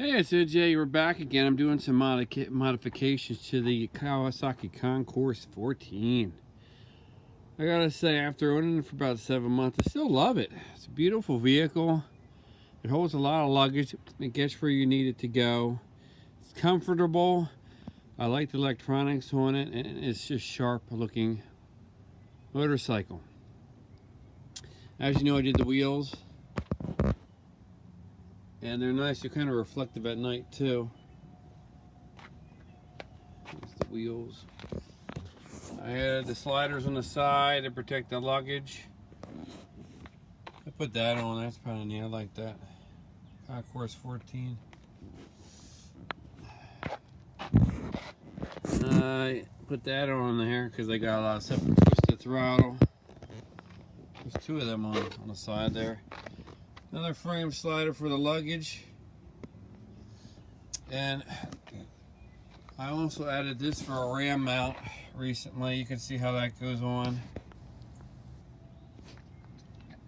Hey, it's AJ. We're back again. I'm doing some modifications to the Kawasaki Concourse 14. I gotta say, after owning it for about 7 months, I still love it. It's a beautiful vehicle. It holds a lot of luggage. It gets where you need it to go. It's comfortable. I like the electronics on it, and it's just sharp looking motorcycle. As you know, I did the wheels. And they're nice, they're kind of reflective at night too. There's the wheels. I had the sliders on the side to protect the luggage. I put that on, that's kind of neat, I like that. Concourse 14. I put that on there because they got a lot of stuff to twist the throttle. There's two of them on the side there. Another frame slider for the luggage. And I also added this for a ram mount recently. You can see how that goes on.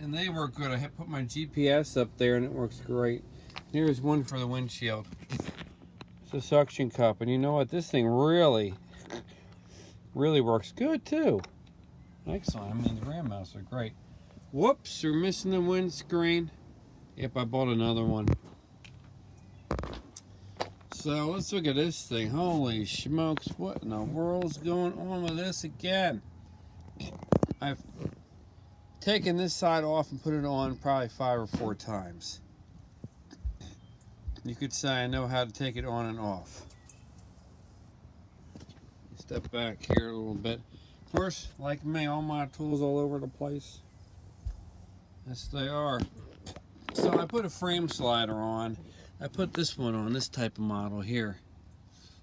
And they work good. I put my GPS up there and it works great. Here's one for the windshield. It's a suction cup. And you know what? This thing really works good too. Excellent. I mean, the ram mounts are great. Whoops, we're missing the windscreen. Yep, I bought another one. So let's look at this thing. Holy smokes, what in the world's going on with this again? I've taken this side off and put it on probably 5 or 4 times. You could say I know how to take it on and off. Step back here a little bit. Of course, like me, all my tools all over the place. Yes, they are. So I put a frame slider on. I put this one on, this type of model here.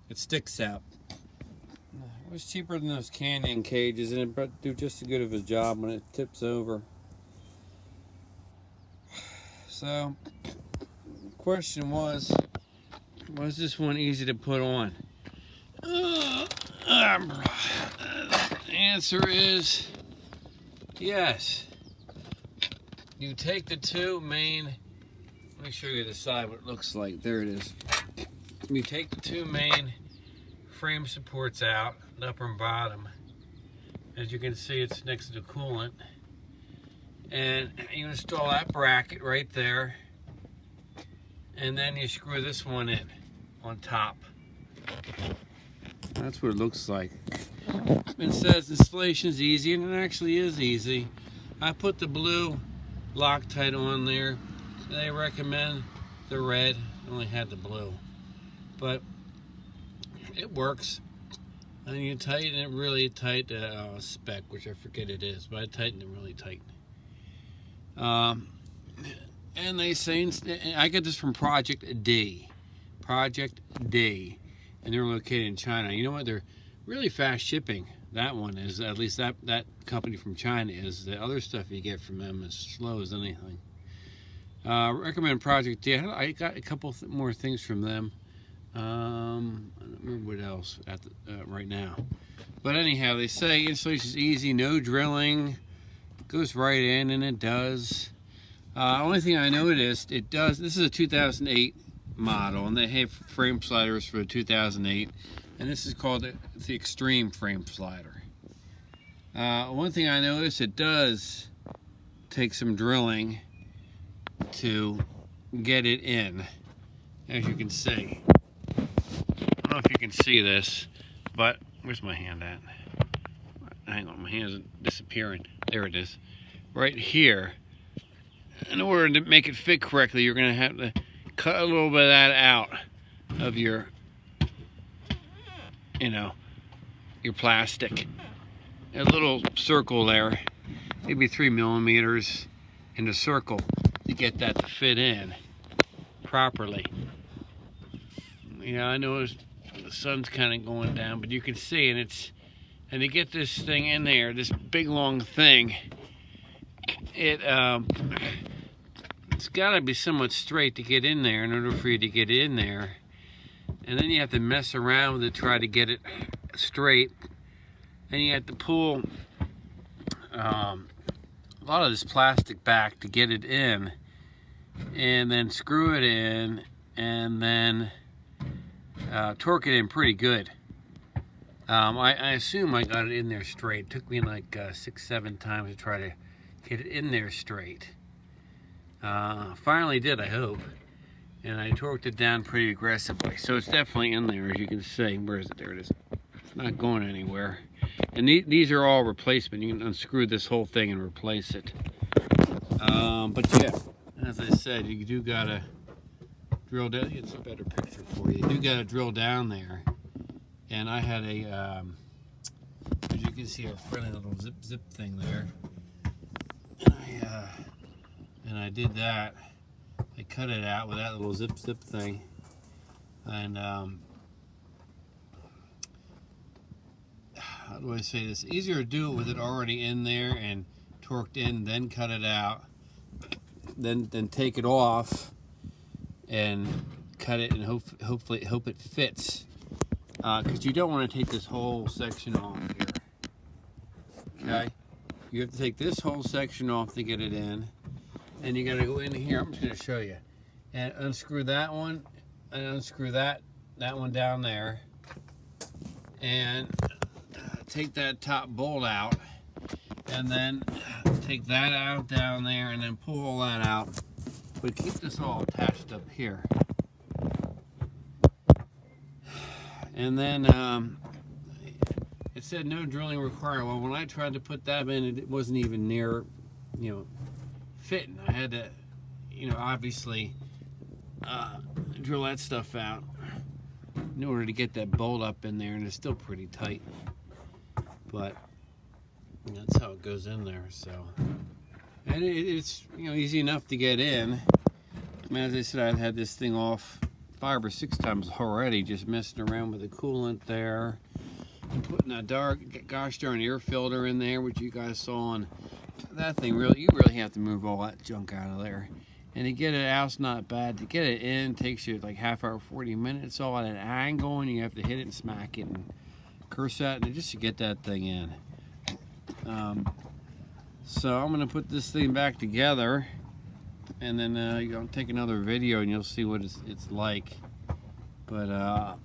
It sticks out. It was cheaper than those canyon cages, and it do just as good of a job when it tips over. So, the question was this one easy to put on? The answer is yes. You take the two main, let me show you the side what it looks like. There it is. You take the two main frame supports out, the upper and bottom. As you can see, it's next to the coolant. And you install that bracket right there. And then you screw this one in on top. That's what it looks like. It says installation is easy, and it actually is easy. I put the blue Loctite on there. They recommend the red. I only had the blue, but it works. And you tighten it really tight, spec, which I forget it is, but I tightened it really tight. And they say, I get this from Project D, and they're located in China. You know what? They're really fast shipping. That one is, at least that company from China is. The other stuff you get from them is slow as anything. Recommend Project D. I got a couple more things from them. I don't remember what else right now. But anyhow, they say installation is easy, no drilling. It goes right in, and it does. Only thing I noticed, it does. This is a 2008 model, and they have frame sliders for the 2008. And this is called the Extreme Frame Slider. One thing I noticed, it does take some drilling to get it in, as you can see. I don't know if you can see this, but where's my hand at? Hang on, my hand's disappearing. There it is. Right here. In order to make it fit correctly, you're going to have to cut a little bit of that out of your your plastic. A little circle there, maybe 3 millimeters in a circle to get that to fit in properly. I know the sun's kind of going down, but you can see, and to get this thing in there, this big long thing, it's got to be somewhat straight to get in there in order for you to get in there. And then you have to mess around with it, try to get it straight. And you have to pull a lot of this plastic back to get it in. And then screw it in and then torque it in pretty good. I assume I got it in there straight. It took me like 6-7 times to try to get it in there straight. Finally did, I hope. And I torqued it down pretty aggressively. So it's definitely in there, as you can see. Where is it? There it is. It's not going anywhere. And these are all replacement. You can unscrew this whole thing and replace it. But yeah, as I said, you do gotta drill down. It's a better picture for you. You do gotta drill down there. And I had a, as you can see, a friendly little zip thing there. And I did that. I cut it out with that little zip thing. And how do I say this? Easier to do it with it already in there and torqued in, then cut it out, then take it off and cut it, and hopefully hope it fits. Because you don't want to take this whole section off here. Okay, you have to take this whole section off to get it in, and you got to go in here. I'm just going to show you, and unscrew that one, and unscrew that one down there, and take that top bolt out, and then take that out down there, and then pull all that out. But keep this all attached up here. And then it said no drilling required. Well, when I tried to put that in, it wasn't even near, fitting. I had to, obviously drill that stuff out in order to get that bolt up in there, and it's still pretty tight. But that's how it goes in there. So, and it's easy enough to get in. I mean, as I said, I've had this thing off 5 or 6 times already, just messing around with the coolant there, and putting a gosh darn air filter in there, which you guys saw. And that thing you really have to move all that junk out of there. And to get it out's not bad. To get it in takes you like half hour, 40 minutes, all at an angle, and you have to hit it and smack it and curse that, and just to get that thing in. So I'm gonna put this thing back together, and then I'll take another video and you'll see what it's like. But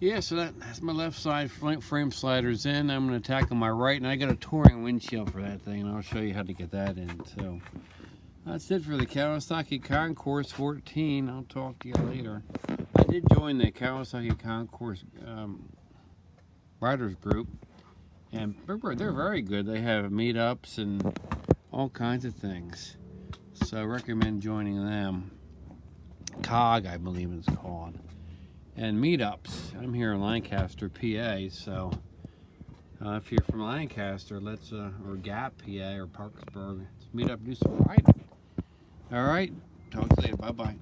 yeah, so that's my left side frame sliders in. I'm going to tackle my right, and I got a touring windshield for that thing, and I'll show you how to get that in. So that's it for the Kawasaki Concourse 14. I'll talk to you later. I did join the Kawasaki Concourse riders group, and they're very good. They have meetups and all kinds of things, so I recommend joining them. COG, I believe it's called, and meetups. I'm here in Lancaster, PA, so if you're from Lancaster, or Gap, PA, or Parkersburg, let's meet up, do some riding. All right, talk to you later. Bye bye.